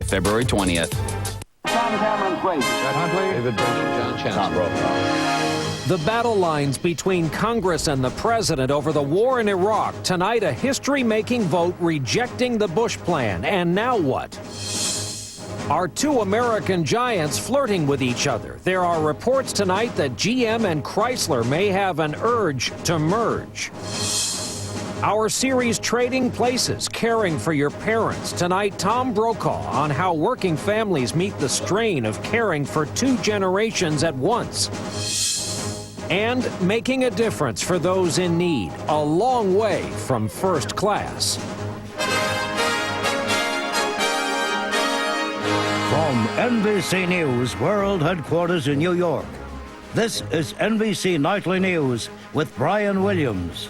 February 20th. David Brennan, John Chancellor. Tom Brokaw. The battle lines between Congress and the president over the war in Iraq. Tonight, a history-making vote rejecting the Bush plan. And now what? Are two American giants flirting with each other? There are reports tonight that GM and Chrysler may have an urge to merge. Our series Trading Places, Caring for Your Parents. Tonight, Tom Brokaw on how working families meet the strain of caring for two generations at once. And making a difference for those in need, a long way from first class. From NBC News World Headquarters in New York, this is NBC Nightly News with Brian Williams.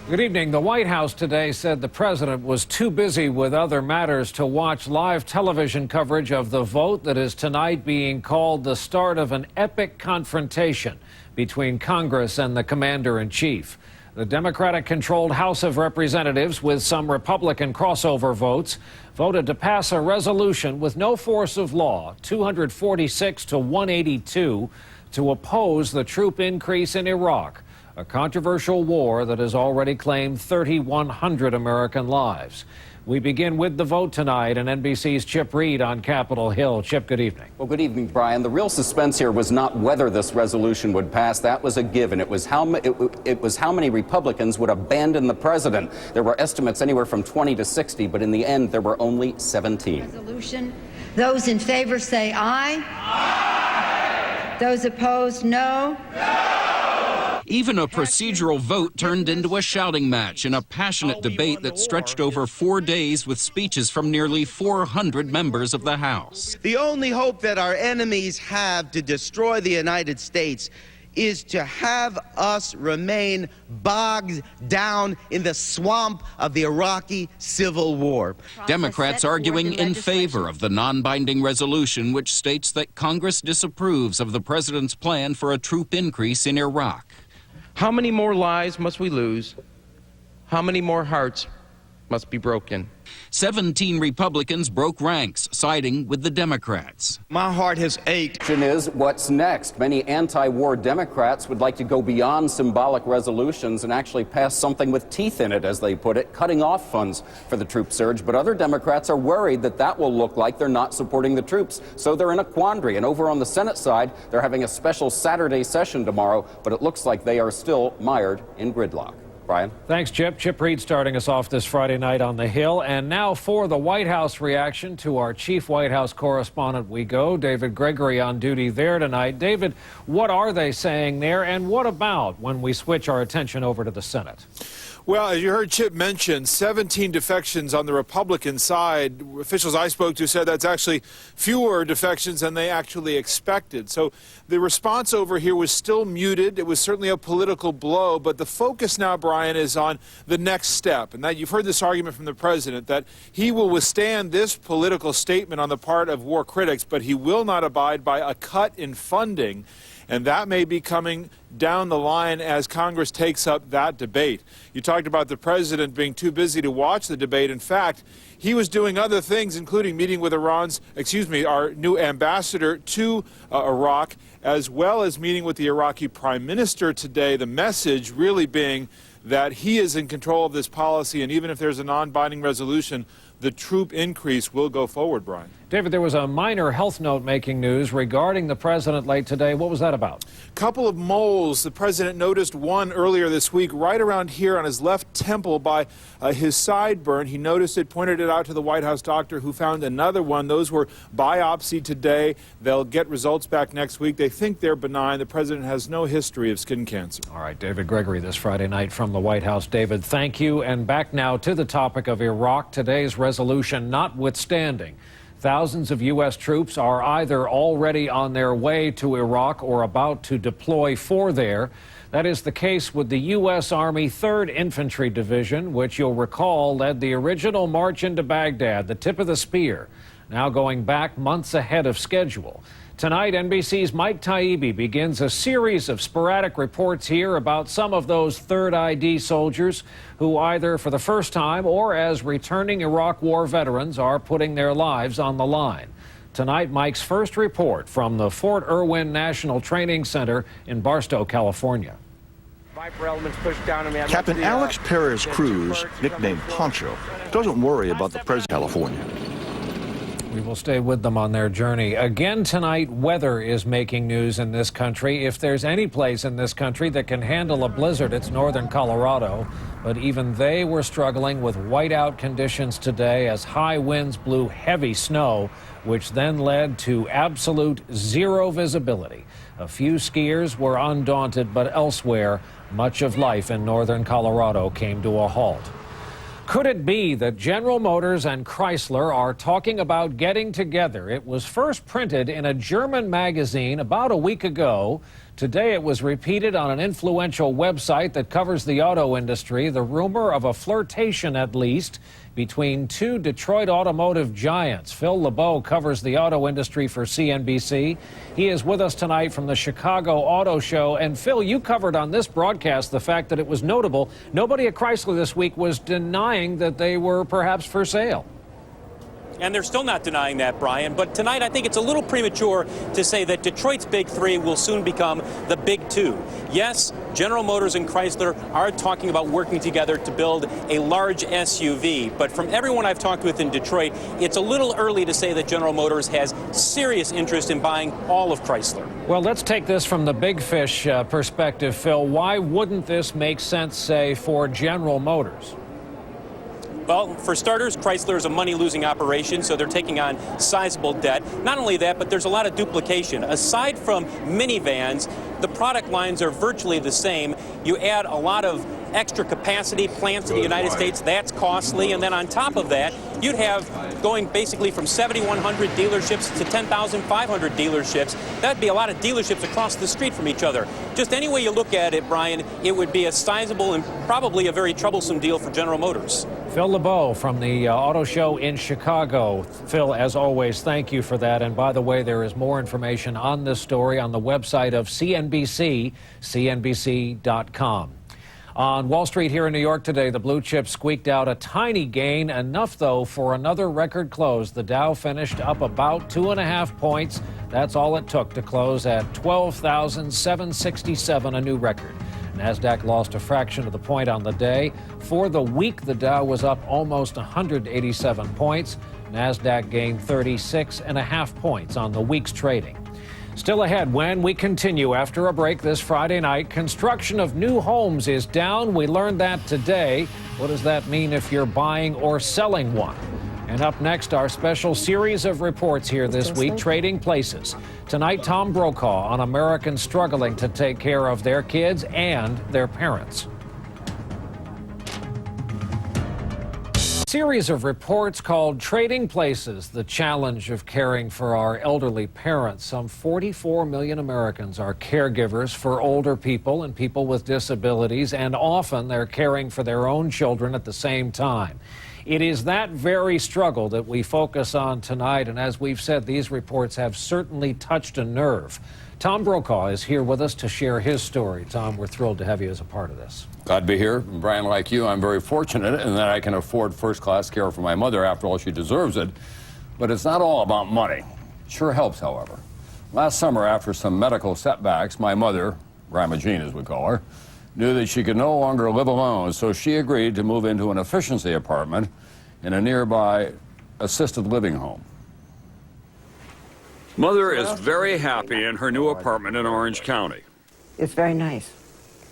Good evening. The White House today said the president was too busy with other matters to watch live television coverage of the vote that is tonight being called the start of an epic confrontation between Congress and the commander-in-chief. The Democratic-controlled House of Representatives, with some Republican crossover votes, voted to pass a resolution with no force of law, 246 to 182, to oppose the troop increase in Iraq, a controversial war that has already claimed 3,100 American lives. We begin with the vote tonight, and NBC's Chip Reid on Capitol Hill. Chip, good evening. Well, good evening, Brian. The real suspense here was not whether this resolution would pass. That was a given. It was how many Republicans would abandon the president. There were estimates anywhere from 20 to 60, but in the end, there were only 17. Resolution. Those in favor say aye. Aye. Those opposed, no. No. Even a procedural vote turned into a shouting match in a passionate debate that stretched over 4 days with speeches from nearly 400 members of the House. The only hope that our enemies have to destroy the United States is to have us remain bogged down in the swamp of the Iraqi civil war. Democrats arguing in favor of the non-binding resolution, which states that Congress disapproves of the president's plan for a troop increase in Iraq. How many more lives must we lose? How many more hearts must be broken? 17 Republicans broke ranks, siding with the Democrats. My heart has ached. The question is, what's next? Many anti-war Democrats would like to go beyond symbolic resolutions and actually pass something with teeth in it, as they put it, cutting off funds for the troop surge. But other Democrats are worried that that will look like they're not supporting the troops. So they're in a quandary. And over on the Senate side, they're having a special Saturday session tomorrow, but it looks like they are still mired in gridlock. Brian? Thanks, Chip. Chip Reid starting us off this Friday night on the Hill. And now for the White House reaction to our chief White House correspondent we go, David Gregory on duty there tonight. David, what are they saying there, and what about when we switch our attention over to the Senate? Well, as you heard Chip mention, 17 defections on the Republican side. Officials I spoke to said that's actually fewer defections than they actually expected. So the response over here was still muted. It was certainly a political blow, but the focus now, Brian, is on the next step. And that you've heard this argument from the president that he will withstand this political statement on the part of war critics, but he will not abide by a cut in funding. And that may be coming down the line as Congress takes up that debate. You talked about the president being too busy to watch the debate. In fact, he was doing other things, including meeting with our new ambassador to Iraq, as well as meeting with the Iraqi prime minister today. The message really being that he is in control of this policy, and even if there's a non-binding resolution, the troop increase will go forward, Brian. David, there was a minor health note making news regarding the president late today. What was that about? Couple of moles. The president noticed one earlier this week right around here on his left temple by his sideburn. He noticed it, pointed it out to the White House doctor, who found another one. Those were biopsied today. They'll get results back next week. They think they're benign. The president has no history of skin cancer. All right, David Gregory this Friday night from the White House. David, thank you. And back now to the topic of Iraq. Today's resolution notwithstanding, thousands of U.S. troops are either already on their way to Iraq or about to deploy for there. That is the case with the U.S. Army 3rd Infantry Division, which you'll recall led the original march into Baghdad, the tip of the spear, now going back months ahead of schedule. Tonight, NBC's Mike Taibbi begins a series of sporadic reports here about some of those 3rd ID soldiers who either for the first time or as returning Iraq War veterans are putting their lives on the line. Tonight, Mike's first report from the Fort Irwin National Training Center in Barstow, California. Captain Alex Perez Cruz, nicknamed Poncho, doesn't worry about the president of California. We will stay with them on their journey. Again tonight, weather is making news in this country. If there's any place in this country that can handle a blizzard, it's northern Colorado. But even they were struggling with whiteout conditions today as high winds blew heavy snow, which then led to absolute zero visibility. A few skiers were undaunted, but elsewhere, much of life in northern Colorado came to a halt. Could it be that General Motors and Chrysler are talking about getting together? It was first printed in a German magazine about a week ago. Today it was repeated on an influential website that covers the auto industry, the rumor of a flirtation at least between two Detroit automotive giants. Phil LeBeau covers the auto industry for CNBC. He is with us tonight from the Chicago Auto Show. And Phil, you covered on this broadcast the fact that it was notable. Nobody at Chrysler this week was denying that they were perhaps for sale. And they're still not denying that, Brian. But tonight, I think it's a little premature to say that Detroit's Big Three will soon become the Big Two. Yes, General Motors and Chrysler are talking about working together to build a large SUV. But from everyone I've talked with in Detroit, it's a little early to say that General Motors has serious interest in buying all of Chrysler. Well, let's take this from the big fish perspective, Phil. Why wouldn't this make sense, say, for General Motors? Well, for starters, Chrysler is a money-losing operation, so they're taking on sizable debt. Not only that, but there's a lot of duplication. Aside from minivans, the product lines are virtually the same. You add a lot of extra capacity plants to the United States. That's costly. And then on top of that, you'd have going basically from 7,100 dealerships to 10,500 dealerships. That'd be a lot of dealerships across the street from each other. Just any way you look at it, Brian, it would be a sizable and probably a very troublesome deal for General Motors. Phil LeBeau from the Auto Show in Chicago. Phil, as always, thank you for that. And by the way, there is more information on this story on the website of CNBC, CNBC.com. On Wall Street here in New York today, the blue chips squeaked out a tiny gain, enough, though, for another record close. The Dow finished up about 2.5 points. That's all it took to close at 12,767, a new record. NASDAQ lost a fraction of the point on the day. For the week, the Dow was up almost 187 points. NASDAQ gained 36.5 points on the week's trading. Still ahead when we continue after a break this Friday night. Construction of new homes is down. We learned that today. What does that mean if you're buying or selling one? And up next, our special series of reports here this week, Trading Places. Tonight, Tom Brokaw on Americans struggling to take care of their kids and their parents. Series of reports called Trading Places, the challenge of caring for our elderly parents. Some 44 million Americans are caregivers for older people and people with disabilities, and often they're caring for their own children at the same time. It is that very struggle that we focus on tonight, and as we've said, these reports have certainly touched a nerve. Tom Brokaw is here with us to share his story. Tom, we're thrilled to have you as a part of this. Glad to be here. Brian, like you, I'm very fortunate in that I can afford first-class care for my mother. After all, she deserves it. But it's not all about money. It sure helps, however. Last summer, after some medical setbacks, my mother, Grandma Jean as we call her, knew that she could no longer live alone, so she agreed to move into an efficiency apartment in a nearby assisted living home. Mother is very happy in her new apartment in Orange County. It's very nice.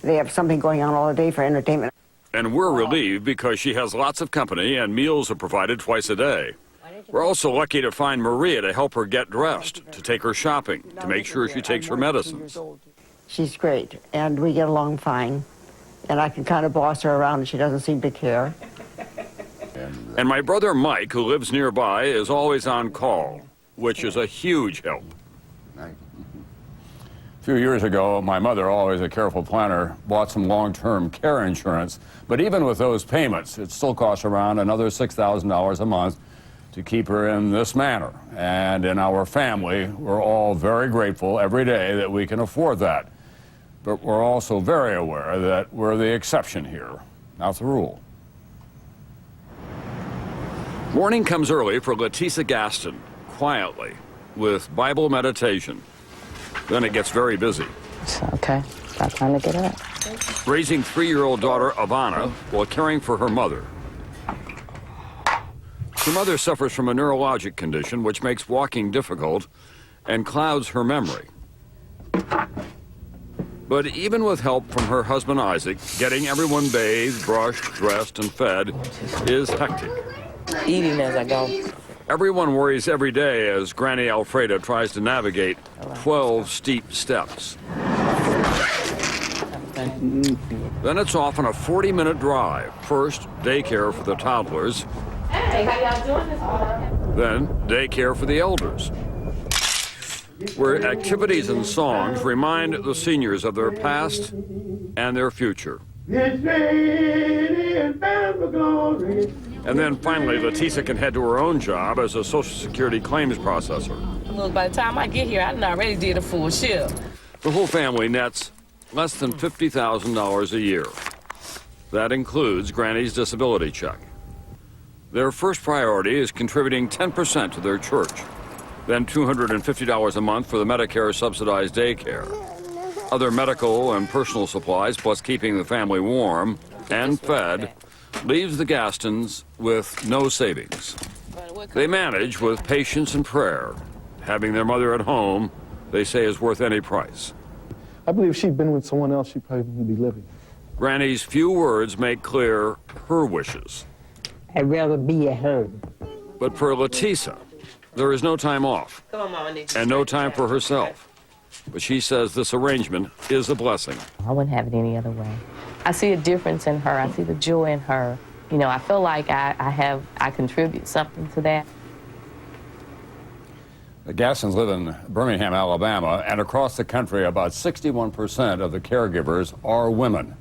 They have something going on all day for entertainment. And we're relieved because she has lots of company and meals are provided twice a day. We're also lucky to find Maria to help her get dressed, to take her shopping, to make sure she takes her medicines. She's great, and we get along fine. And I can kind of boss her around, and she doesn't seem to care. And my brother Mike, who lives nearby, is always on call, which is a huge help. A few years ago, my mother, always a careful planner, bought some long-term care insurance. But even with those payments, it still costs around another $6,000 a month to keep her in this manner. And in our family, we're all very grateful every day that we can afford that. But we're also very aware that we're the exception here, not the rule. Morning comes early for Letisa Gaston, quietly, with Bible meditation. Then it gets very busy. Okay, about time to get up. Raising 3-year-old daughter Ivana while caring for her mother. Her mother suffers from a neurologic condition which makes walking difficult and clouds her memory. But even with help from her husband Isaac, getting everyone bathed, brushed, dressed, and fed is hectic. Eating as I go. Everyone worries every day as Granny Alfreda tries to navigate 12 steep steps. Then it's off on a 40-minute drive. First, daycare for the toddlers. Hey, how y'all doing this morning? Then, daycare for the elders, where activities and songs remind the seniors of their past and their future. And then finally, Letisa can head to her own job as a Social Security claims processor. Look, by the time I get here, I done already did a full shift. The whole family nets less than $50,000 a year. That includes Granny's disability check. Their first priority is contributing 10% to their church, then $250 a month for the Medicare subsidized daycare. Other medical and personal supplies, plus keeping the family warm and fed, leaves the Gastons with no savings. They manage with patience and prayer. Having their mother at home, they say, is worth any price. I believe if she'd been with someone else, she probably wouldn't be living. Granny's few words make clear her wishes. I'd rather be at home. But for Letisa, there is no time off and no time for herself. But she says this arrangement is a blessing. I wouldn't have it any other way. I see a difference in her. I see the joy in her. You know, I feel like I contribute something to that. The Gastons live in Birmingham, Alabama, and across the country, about 61% of the caregivers are women.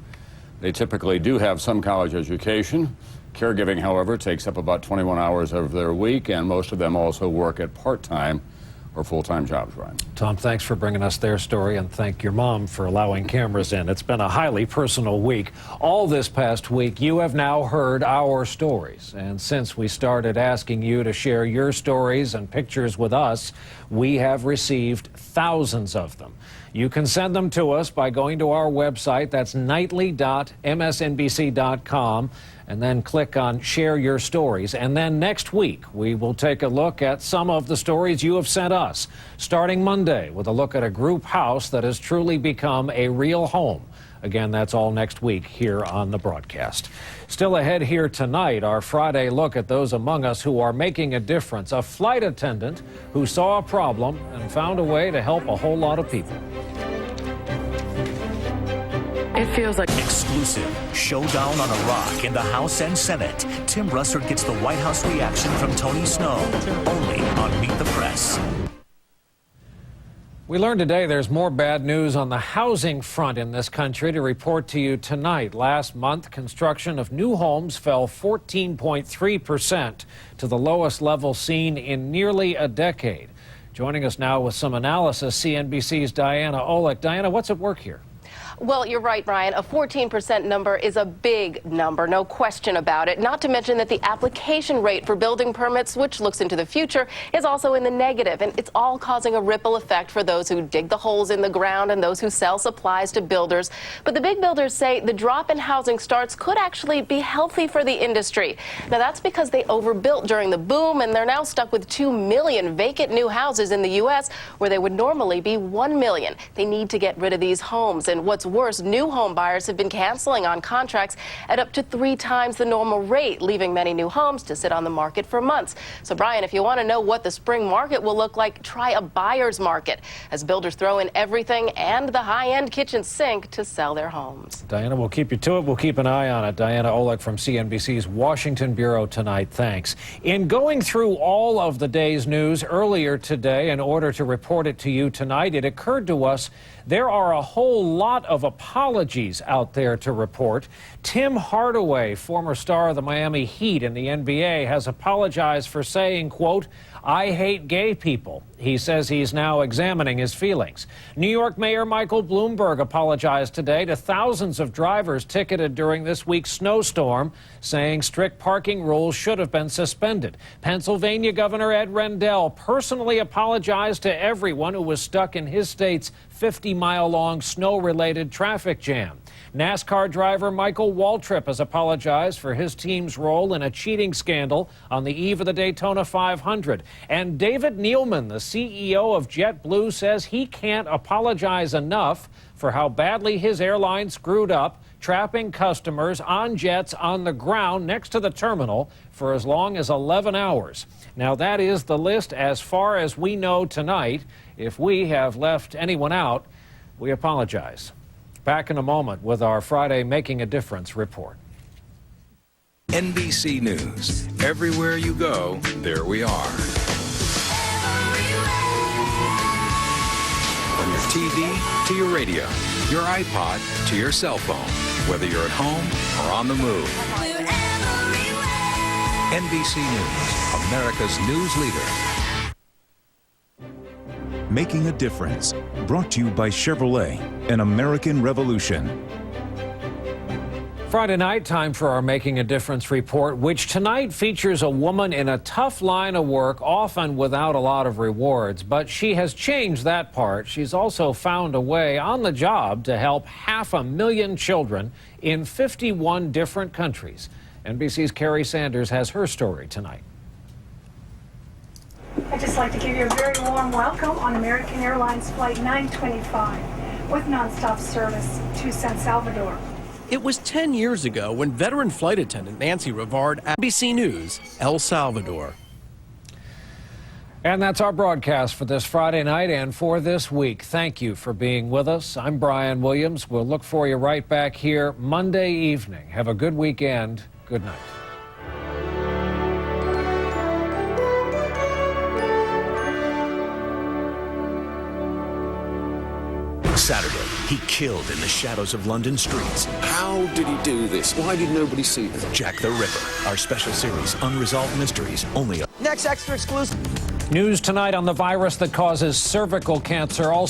They typically do have some college education. Caregiving, however, takes up about 21 hours of their week, and most of them also work at part-time or full-time jobs, Ryan. Tom, thanks for bringing us their story, and thank your mom for allowing cameras in. It's been a highly personal week. All this past week, you have now heard our stories. And since we started asking you to share your stories and pictures with us, we have received thousands of them. You can send them to us by going to our website. That's nightly.msnbc.com. And then click on Share Your Stories. And then next week, we will take a look at some of the stories you have sent us, starting Monday with a look at a group house that has truly become a real home. Again, that's all next week here on the broadcast. Still ahead here tonight, our Friday look at those among us who are making a difference. A flight attendant who saw a problem and found a way to help a whole lot of people. It feels like exclusive showdown on Iraq in the House and Senate. Tim Russert gets the White House reaction from Tony Snow, only on Meet the Press. We learned today there's more bad news on the housing front in this country to report to you tonight. Last month, construction of new homes fell 14.3% to the lowest level seen in nearly a decade. Joining us now with some analysis, CNBC's Diana Olick. Diana, what's at work here? Well, you're right, Brian. A 14% number is a big number, no question about it. Not to mention that the application rate for building permits, which looks into the future, is also in the negative. And it's all causing a ripple effect for those who dig the holes in the ground and those who sell supplies to builders. But the big builders say the drop in housing starts could actually be healthy for the industry. Now, that's because they overbuilt during the boom, and they're now stuck with 2 million vacant new houses in the U.S., where they would normally be 1 million. They need to get rid of these homes. And what's worse, new home buyers have been canceling on contracts at up to 3 times the normal rate, leaving many new homes to sit on the market for months. So, Brian, if you want to know what the spring market will look like, try a buyer's market as builders throw in everything and the high-end kitchen sink to sell their homes. Diana, we'll keep you to it. We'll keep an eye on it. Diana Olick from CNBC's Washington Bureau tonight. Thanks. In going through all of the day's news earlier today in order to report it to you tonight, it occurred to us there are a whole lot of apologies out there to report. Tim Hardaway, former star of the Miami Heat in the NBA, has apologized for saying, quote, "I hate gay people." He says he's now examining his feelings. New York Mayor Michael Bloomberg apologized today to thousands of drivers ticketed during this week's snowstorm, saying strict parking rules should have been suspended. Pennsylvania Governor Ed Rendell personally apologized to everyone who was stuck in his state's 50-mile-long snow-related traffic jam. NASCAR driver Michael Waltrip has apologized for his team's role in a cheating scandal on the eve of the Daytona 500. And David Neeleman, the CEO of JetBlue, says he can't apologize enough for how badly his airline screwed up, trapping customers on jets on the ground next to the terminal for as long as 11 hours. Now, that is the list as far as we know tonight. If we have left anyone out, we apologize. Back in a moment with our Friday Making a Difference report. NBC News. Everywhere you go, there we are. From your TV to your radio, your iPod to your cell phone, whether you're at home or on the move. NBC News, America's news leader. Making a Difference, brought to you by Chevrolet, an American Revolution. Friday night, time for our Making a Difference report, which tonight features a woman in a tough line of work, often without a lot of rewards. But she has changed that part. She's also found a way on the job to help 500,000 children in 51 different countries. NBC's Carrie Sanders has her story tonight. I'd just like to give you a very warm welcome on American Airlines Flight 925 with nonstop service to San Salvador. It was 10 years ago when veteran flight attendant Nancy Rivard at NBC News, El Salvador. And that's our broadcast for this Friday night and for this week. Thank you for being with us. I'm Brian Williams. We'll look for you right back here Monday evening. Have a good weekend. Good night. Saturday, he killed in the shadows of London streets. How did he do this? Why did nobody see him? Jack the Ripper, our special series, Unresolved Mysteries, only. Next extra exclusive. News tonight on the virus that causes cervical cancer.